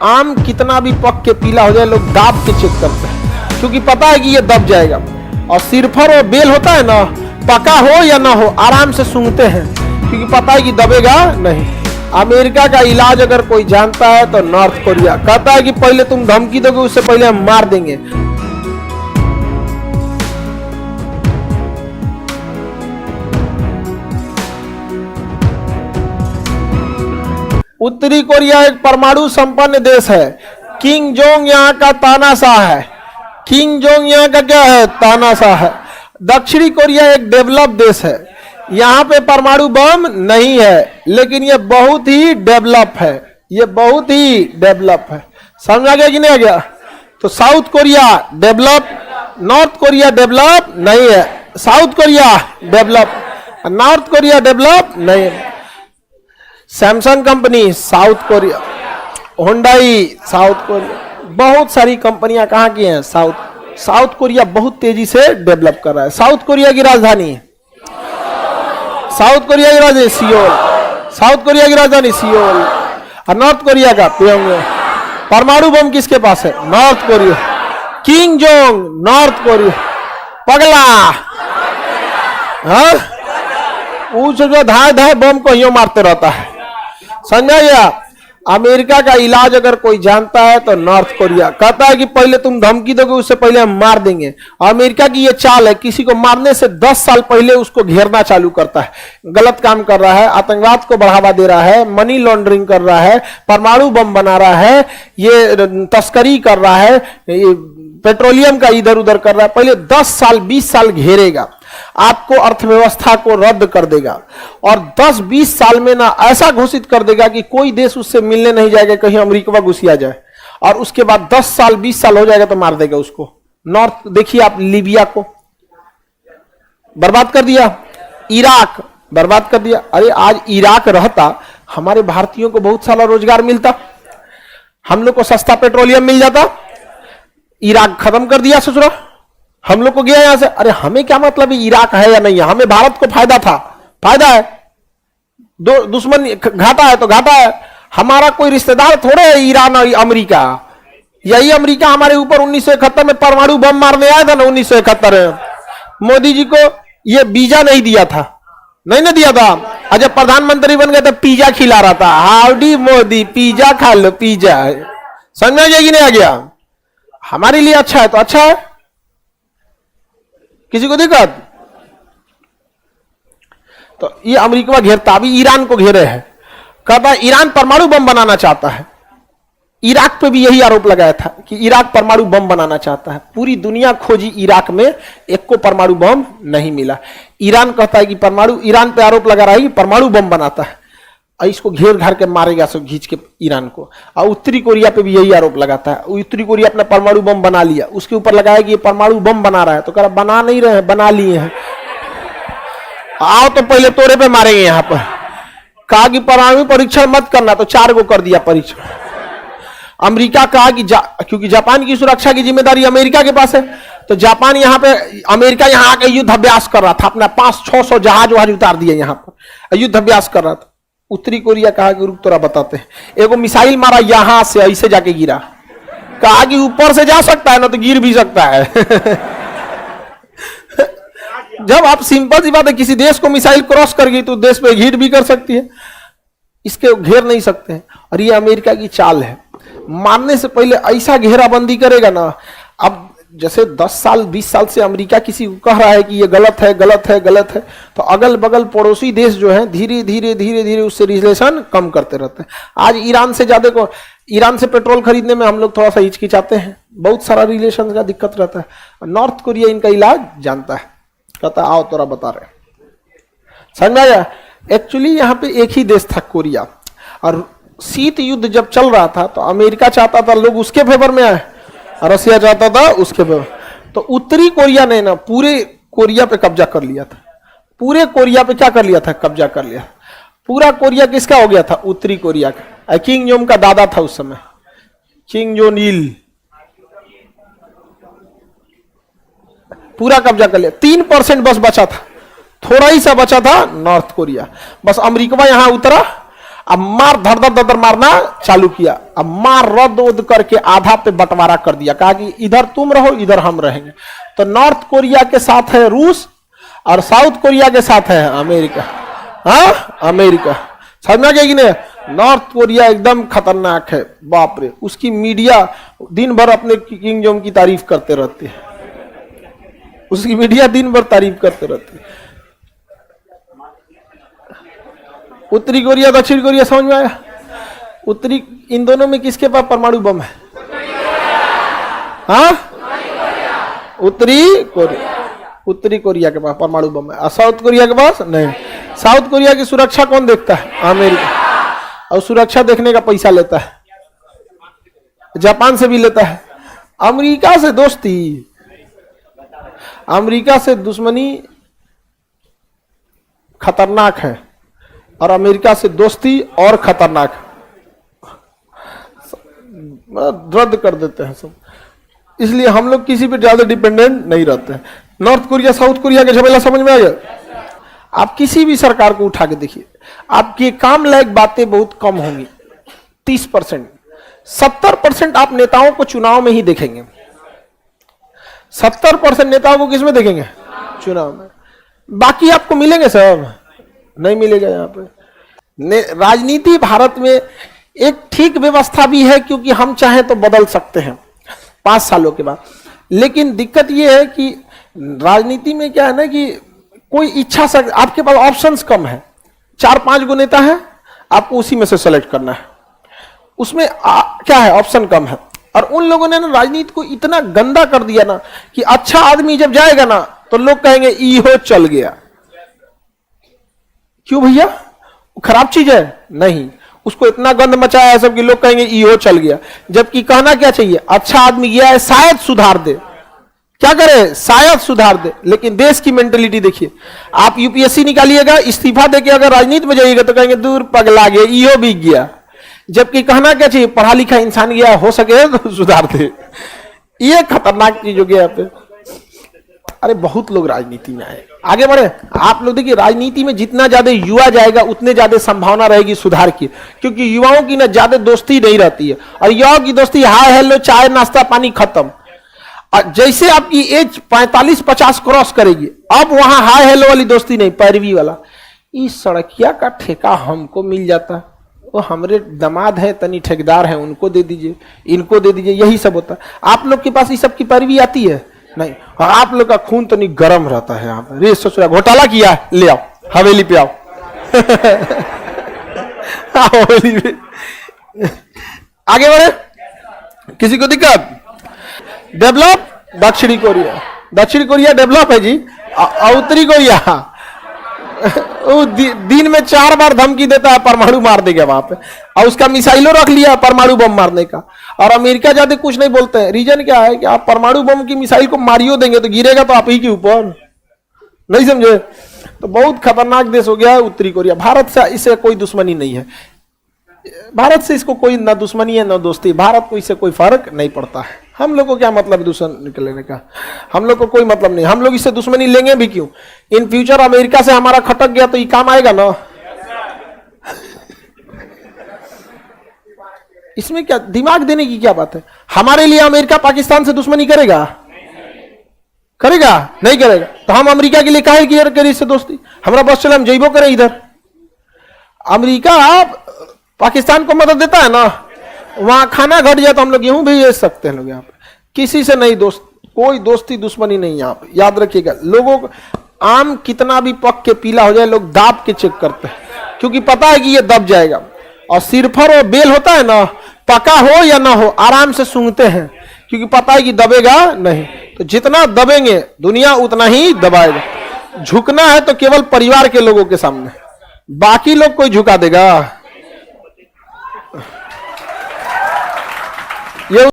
आम कितना भी पक के पीला हो जाए लोग दाब के चेक करते हैं, क्योंकि पता है कि ये दब जाएगा। और सिरफर और बेल होता है ना, पका हो या ना हो आराम से सूंघते हैं, क्योंकि पता है कि दबेगा नहीं। अमेरिका का इलाज अगर कोई जानता है तो नॉर्थ कोरिया। कहता है कि पहले तुम धमकी दोगे, उससे पहले हम मार देंगे। उत्तरी कोरिया एक परमाणु संपन्न देश है। किंग जोंग यहाँ का तानाशाह है। किंग जोंग यहाँ का क्या है? तानाशाह है। दक्षिणी कोरिया एक डेवलप देश है। यहाँ पे परमाणु बम नहीं है, लेकिन ये बहुत ही डेवलप है। ये बहुत ही डेवलप है। समझा गया कि नहीं आ गया? तो south Korea develop, north Korea develop नहीं है। South Korea develop, north Korea develop नहीं है। Samsung company south Korea, Hyundai south Korea, बहुत सारी कंपनियां कहाँ की हैं? साउथ कोरिया बहुत तेजी से डेवलप कर रहा है। साउथ कोरिया की राजधानी सियोल। साउथ कोरिया की राजधानी सियोल। और नॉर्थ कोरिया का प्योंगयांग। परमाणु बम किसके पास है? North Korea. King Jong north Korea. पगला हाँ, जो धाए धाए बम को यूं मारते रहता है। समझा गया? अमेरिका का इलाज अगर कोई जानता है तो नॉर्थ कोरिया। कहता है कि पहले तुम धमकी दोगे, उससे पहले हम मार देंगे। अमेरिका की ये चाल है, किसी को मारने से 10 साल पहले उसको घेरना चालू करता है। गलत काम कर रहा है, आतंकवाद को बढ़ावा दे रहा है, मनी लॉन्ड्रिंग कर रहा है, परमाणु बम बना रहा है, ये तस्करी कर रहा है, पेट्रोलियम का इधर उधर कर रहा है। पहले 10 साल 20 साल घेरेगा, आपको अर्थव्यवस्था को रद्द कर देगा, और 10-20 साल में ना ऐसा घोषित कर देगा कि कोई देश उससे मिलने नहीं जाएगा, कहीं अमेरिका घुसिया जाए। और उसके बाद 10 साल 20 साल हो जाएगा तो मार देगा उसको। नॉर्थ देखिए आप, लीबिया को बर्बाद कर दिया, इराक बर्बाद कर दिया। अरे आज इराक रहता, हमारे भारतीयों को बहुत सारा रोजगार मिलता, हम लोग को सस्ता पेट्रोलियम मिल जाता। इराक खत्म कर दिया ससुरा, हम लोग को गया यहां से। अरे हमें क्या मतलब इराक है या नहीं है, हमें भारत को फायदा था, फायदा है। दुश्मन घाटा है तो घाटा है। हमारा कोई रिश्तेदार थोड़े है ईरान और अमेरिका। यही अमेरिका हमारे ऊपर 1971 में परमाणु बम मारने आया था ना। 1971 में मोदी जी को ये वीजा नहीं दिया था, नहीं ना दिया था। और जब प्रधानमंत्री बन गए तो पिज्जा खिला रहा था। हाउडी मोदी, पिज्जा खा लो पिज्जा। समझ में कि नहीं आ गया? हमारे लिए अच्छा है तो अच्छा है, किसी को दिक्कत? तो ये अमेरिका घेरता, अभी ईरान को घेरे है। कहता है ईरान परमाणु बम बनाना चाहता है। इराक पे भी यही आरोप लगाया था कि इराक परमाणु बम बनाना चाहता है। पूरी दुनिया खोजी, इराक में एक को परमाणु बम नहीं मिला। ईरान कहता है कि परमाणु, ईरान पे आरोप लगा रहा है कि परमाणु बम बनाता है, और इसको घेर घार के मारेगा सब खींच के ईरान को। और उत्तरी कोरिया पे भी यही आरोप लगाता है। उत्तरी कोरिया अपना परमाणु बम बना लिया, उसके ऊपर लगाया कि ये परमाणु बम बना रहा है। तो कह रहा बना नहीं रहे हैं, बना लिए हैं। आओ तो पहले तोरे पे मारेंगे। यहां पर कहा कि परमाणु परीक्षण मत करना, तो 4 को कर दिया परीक्षण। अमेरिका कहा कि क्योंकि जापान की सुरक्षा की जिम्मेदारी अमेरिका के पास है, तो जापान यहां पे, अमेरिका यहां आकर युद्ध अभ्यास कर रहा था। अपना 500-600 जहाज वहाज उतार दिए यहां पर, युद्ध अभ्यास कर रहा था। उत्तरी कोरिया कहा कि रुक तोरा बताते हैं। एगो मिसाइल मारा यहां से, ऐसे जाके गिरा। कहा कि ऊपर से जा सकता है ना, तो गिर भी सकता है। जब आप, सिंपल सी बात है, किसी देश को मिसाइल क्रॉस कर गई तो देश पे हिट भी कर सकती है, इसके घेर नहीं सकते हैं। और ये अमेरिका की चाल है, मारने से पहले ऐसा घेराबंदी करेगा ना। अब जैसे 10 साल 20 साल से अमेरिका किसी को कह रहा है कि ये गलत है गलत है गलत है, तो अगल बगल पड़ोसी देश जो है धीरे धीरे उससे रिलेशन कम करते रहते हैं। आज ईरान से ज्यादा को, ईरान से पेट्रोल खरीदने में हम लोग थोड़ा सा हिचकिचाते हैं, बहुत सारा रिलेशन का दिक्कत रहता है। नॉर्थ कोरिया इनका इलाज जानता है, कहता आओ तोरा बता रहे। समझ आया? एक्चुअली यहाँ पे एक ही देश था कोरिया, और शीत युद्ध जब चल रहा था तो अमेरिका चाहता था लोग उसके फेवर में आए, रसिया चाहता था उसके फेवर। तो उत्तरी कोरिया ने ना पूरे कोरिया पे कब्जा कर लिया था। पूरे कोरिया पे क्या कर लिया था? कब्जा कर लिया। पूरा कोरिया किसका हो गया था? उत्तरी कोरिया का। किंग जोंग का दादा था उस समय, किंग जोंग इल। पूरा कब्जा कर लिया। 3% बस बचा था, थोड़ा ही सा बचा था नॉर्थ कोरिया। बस अमेरिका यहां उतरा, अब मार धड़ धड़ धड़ मारना चालू किया। अब मार रद्द उद करके आधा पे बंटवारा कर दिया, कहा कि इधर तुम रहो इधर हम रहेंगे। तो नॉर्थ कोरिया के साथ है रूस और साउथ कोरिया के साथ है अमेरिका। हाँ अमेरिका, समझ में गया कि नहीं? नॉर्थ कोरिया एकदम खतरनाक है, बाप रे। उसकी मीडिया दिन भर अपने किंग जोंग की तारीफ करते रहती है, उसकी मीडिया दिन भर तारीफ करते रहती है। उत्तरी कोरिया दक्षिण कोरिया, समझ में आया? उत्तरी, इन दोनों में किसके पास परमाणु बम है? हाँ उत्तरी कोरिया, उत्तरी कोरिया के पास परमाणु बम है और साउथ कोरिया के पास नहीं। साउथ कोरिया की सुरक्षा कौन देखता है? अमेरिका, और सुरक्षा देखने का पैसा लेता है, जापान से भी लेता है। अमेरिका से दोस्ती, अमेरिका से दुश्मनी खतरनाक है और अमेरिका से दोस्ती और खतरनाक है, रद्द कर देते हैं सब। इसलिए हम लोग किसी पे ज्यादा डिपेंडेंट नहीं रहते हैं। नॉर्थ कोरिया साउथ कोरिया के झमेला समझ में आ गया? आप किसी भी सरकार को उठा के देखिए, आपके काम लायक बातें बहुत कम होंगी, 30%। 70% आप नेताओं को चुनाव में ही देखेंगे। 70% नेताओं को किसमें देखेंगे? चुनाव में। बाकी आपको मिलेंगे सब? नहीं मिलेगा। यहाँ पे राजनीति भारत में एक ठीक व्यवस्था भी है, क्योंकि हम चाहें तो बदल सकते हैं 5 सालों के बाद। लेकिन दिक्कत यह है कि राजनीति में क्या है ना कि कोई इच्छा से आपके पास ऑप्शंस कम है, 4-5 गो नेता है, आपको उसी में से सेलेक्ट करना है। उसमें क्या है, ऑप्शन कम है। और उन लोगों ने ना राजनीति को इतना गंदा कर दिया ना कि अच्छा आदमी जब जाएगा ना तो लोग कहेंगे इहो चल गया। क्यों भैया, खराब चीज है? नहीं, उसको इतना गंद मचाया है सब कि लोग कहेंगे इहो चल गया। जबकि कहना क्या चाहिए, अच्छा आदमी गया है, शायद सुधार दे। क्या करे? शायद सुधार दे। लेकिन देश की मेंटेलिटी देखिए, आप यूपीएससी निकालिएगा, इस्तीफा देके अगर राजनीति में जाइएगा तो कहेंगे दूर पगला गया, इहो भी गया। जबकि कहना क्या चाहिए, पढ़ा लिखा इंसान गया, हो सके तो सुधार दे। ये खतरनाक चीज हो गया पे। अरे बहुत लोग राजनीति में आए, आगे बढ़े। आप लोग देखिए, राजनीति में जितना ज्यादा युवा जाएगा उतने ज्यादा संभावना रहेगी सुधार की, क्योंकि युवाओं की ना ज्यादा दोस्ती नहीं रहती है। और युवाओं की दोस्ती हाय हेलो चाय नाश्ता पानी खत्म। और जैसे आपकी एज 45-50 क्रॉस करेगी, अब वहां हाय हेलो वाली दोस्ती नहीं, पैरवी वाला। इस सड़किया का ठेका हमको मिल जाता, वो हमारे दामाद है, तनी ठेकेदार है, उनको दे दीजिए, इनको दे दीजिए, यही सब होता है। आप लोग के पास इस सब की पैरवी आती है नहीं। और आप लोग का खून तनी गर्म रहता है। यहाँ पे सोच रहा घोटाला किया, ले आओ हवेली पे आओ। हवेली पे आगे बढ़े, किसी को दिक्कत? डेवलप दक्षिणी कोरिया, दक्षिणी कोरिया डेवलप है जी। उत्तरी कोरिया वो दिन में 4 बार धमकी देता है परमाणु मार देगा वहां पे, और उसका मिसाइलों रख लिया परमाणु बम मारने का। और अमेरिका ज्यादा कुछ नहीं बोलते हैं। रीजन क्या है कि आप परमाणु बम की मिसाइल को मारियो देंगे तो गिरेगा तो आप ही के ऊपर, नहीं समझे? तो बहुत खतरनाक देश हो गया है उत्तरी कोरिया। भारत से इससे कोई दुश्मनी नहीं है, भारत से इसको कोई ना दुश्मनी है ना दोस्ती। भारत को इससे कोई फर्क नहीं पड़ता है। हम लोग को क्या मतलब है दुश्मन निकलने का? हम लोग को कोई मतलब नहीं। हम लोग इससे दुश्मनी लेंगे भी क्यों? इन फ्यूचर अमेरिका से हमारा खटक गया तो ये काम आएगा ना। इसमें क्या दिमाग देने की क्या बात है? हमारे लिए अमेरिका पाकिस्तान से दुश्मनी करेगा? करेगा? नहीं करेगा। तो हम अमेरिका के लिए काहे किया करें इससे दोस्ती? हमारा बस चले हम जइबो करें इधर। अमेरिका पाकिस्तान को मदद देता है ना, वहां खाना घट जाए तो हम लोग गेहूं भेज सकते हैं। लोग यहाँ पे किसी से नहीं दोस्त, कोई दोस्ती दुश्मनी नहीं यहाँ पे, याद रखिएगा। लोगों को आम कितना भी पक के पीला हो जाए लोग दाब के चेक करते हैं, क्योंकि पता है कि ये दब जाएगा। और सिरफर और बेल होता है ना, पका हो या ना हो आराम से सूंघते हैं, क्योंकि पता है कि दबेगा नहीं। तो जितना दबेंगे दुनिया उतना ही दबाएगा। झुकना है तो केवल परिवार के लोगों के सामने, बाकी लोग कोई झुका देगा?